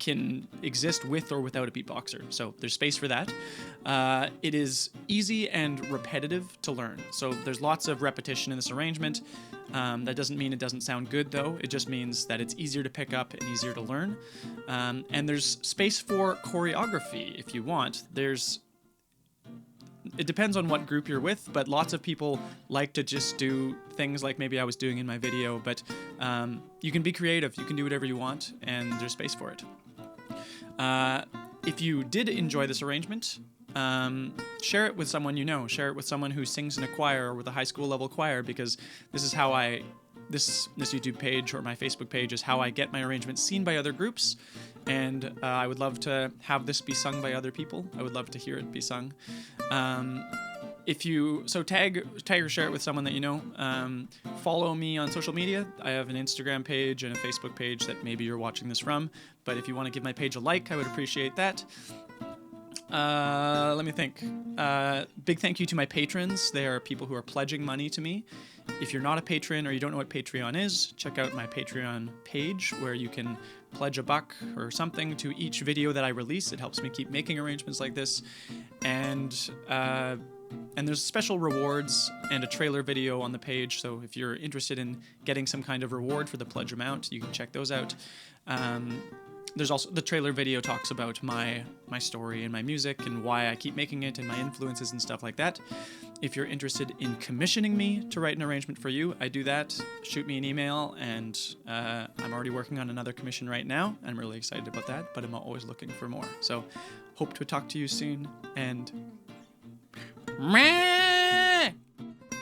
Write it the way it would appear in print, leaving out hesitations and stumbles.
can exist with or without a beatboxer. So there's space for that. It is easy and repetitive to learn. So there's lots of repetition in this arrangement. That doesn't mean it doesn't sound good, though. It just means that it's easier to pick up and easier to learn. And there's space for choreography if you want. It depends on what group you're with, but lots of people like to just do things like maybe I was doing in my video, but you can be creative, you can do whatever you want, and there's space for it. If you did enjoy this arrangement, share it with someone you know. Share it with someone who sings in a choir or with a high school level choir, because this is how this YouTube page or my Facebook page is how I get my arrangements seen by other groups, and I would love to have this be sung by other people. I would love to hear it be sung. Tag or share it with someone that you know. Follow me on social media. I have an Instagram page and a Facebook page that maybe you're watching this from, but if you want to give my page a like, I would appreciate that. Let me think. Big thank you to my patrons. They are people who are pledging money to me. If you're not a patron or you don't know what Patreon is, check out my Patreon page where you can pledge $1 or something to each video that I release. It helps me keep making arrangements like this. And there's special rewards and a trailer video on the page. So if you're interested in getting some kind of reward for the pledge amount, you can check those out. There's also the trailer video talks about my story and my music and why I keep making it and my influences and stuff like that. If you're interested in commissioning me to write an arrangement for you, I do that. Shoot me an email, and I'm already working on another commission right now. I'm really excited about that, but I'm always looking for more. So hope to talk to you soon, and